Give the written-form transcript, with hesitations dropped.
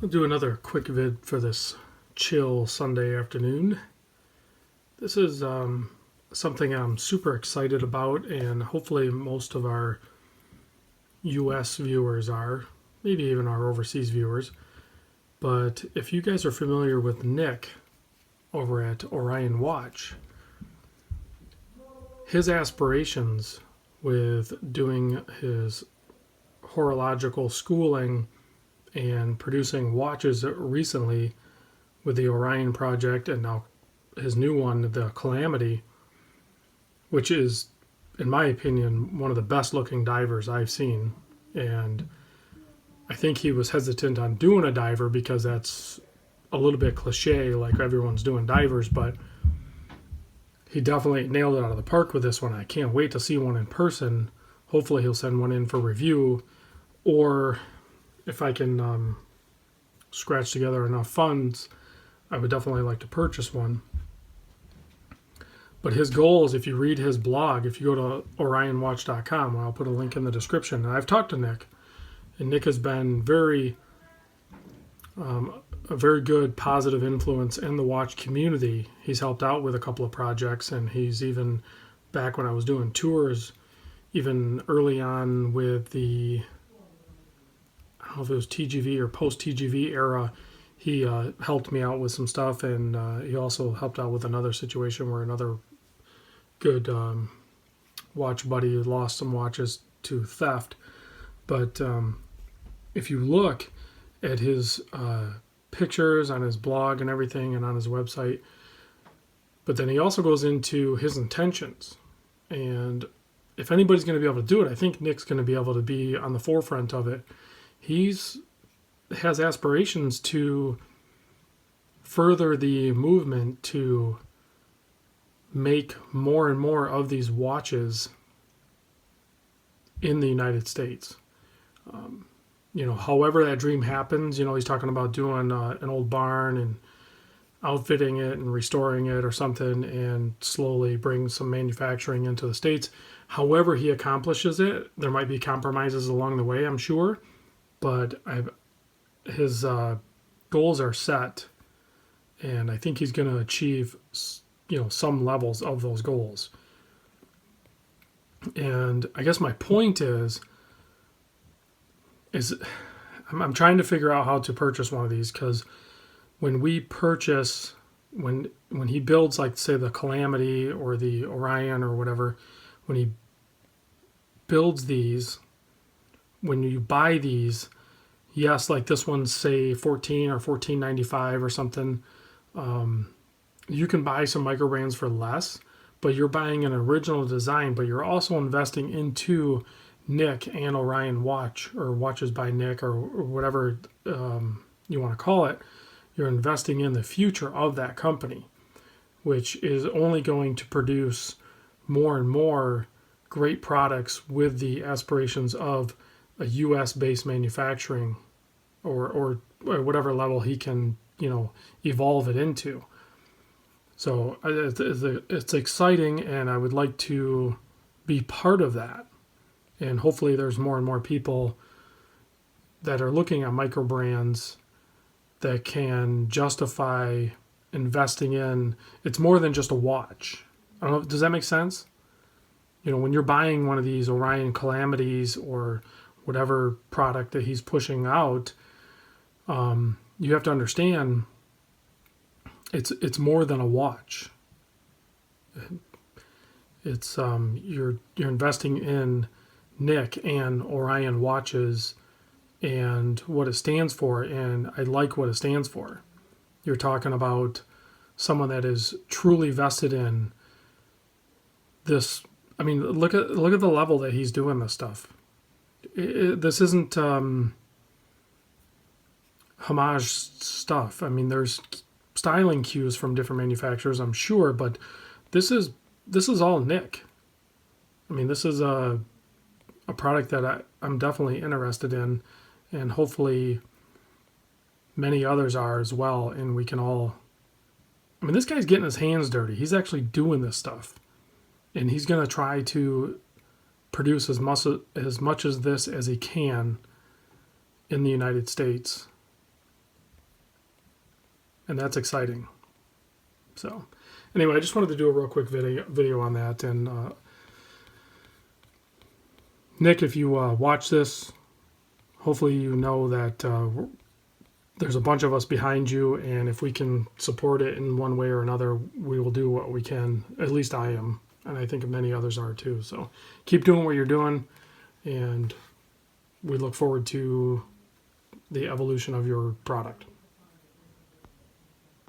I'll do another quick vid for this chill Sunday afternoon. This is something I'm super excited about, and hopefully most of our US viewers are, maybe even our overseas viewers. But if you guys are familiar with Nick over at Orion Watch, his aspirations with doing his horological schooling and producing watches recently with the Orion project, and now his new one, the Calamity, which is, in my opinion, one of the best looking divers I've seen. And I think he was hesitant on doing a diver because that's a little bit cliche, like everyone's doing divers, but he definitely nailed it out of the park with this one. I can't wait to see one in person. Hopefully he'll send one in for review, or if I can scratch together enough funds, I would definitely like to purchase one. But his goals, if you read his blog, if you go to orionwatch.com, I'll put a link in the description. And I've talked to Nick, and Nick has been a very good positive influence in the watch community. He's helped out with a couple of projects, and he's even, back when I was doing tours, even early on with the, I don't know if it was TGV or post-TGV era, he helped me out with some stuff, and he also helped out with another situation where another good watch buddy lost some watches to theft. But if you look at his pictures on his blog and everything and on his website, but then he also goes into his intentions. And if anybody's going to be able to do it, I think Nick's going to be able to be on the forefront of it. Has aspirations to further the movement to make more and more of these watches in the United States. However that dream happens, he's talking about doing an old barn and outfitting it and restoring it or something, and slowly bring some manufacturing into the States. However he accomplishes it, there might be compromises along the way, I'm sure, but his goals are set, and I think he's going to achieve, some levels of those goals. And I guess my point is I'm trying to figure out how to purchase one of these, because when we purchase, when he builds, like, say, the Calamity or the Orion or whatever, when he builds these, when you buy these, yes, like this one's, say, $14 or $14.95 or something, you can buy some micro brands for less, but you're buying an original design, but you're also investing into Nick and Orion Watch, or Watches by Nick, or whatever you want to call it. You're investing in the future of that company, which is only going to produce more and more great products with the aspirations of a U.S.-based manufacturing, or whatever level he can, evolve it into. So it's exciting, and I would like to be part of that. And hopefully there's more and more people that are looking at micro brands that can justify investing in. It's more than just a watch. I don't know, does that make sense? When you're buying one of these Orion Calamities or whatever product that he's pushing out, you have to understand it's more than a watch. It's you're investing in Nick and Orion Watches and what it stands for, and I like what it stands for. You're talking about someone that is truly vested in this. I mean, look at the level that he's doing this stuff. This isn't homage stuff. I mean, there's styling cues from different manufacturers, I'm sure, but this is all Nick. I mean, this is a product that I'm definitely interested in, and hopefully many others are as well, and we can all... I mean, this guy's getting his hands dirty. He's actually doing this stuff, and he's going to try to produce as much as this as he can in the United States. and that's exciting. So anyway, I just wanted to do a real quick video on that. And Nick, if you watch this, hopefully you know that there's a bunch of us behind you, and if we can support it in one way or another, we will do what we can. At least I am, and I think many others are too. So keep doing what you're doing, and we look forward to the evolution of your product.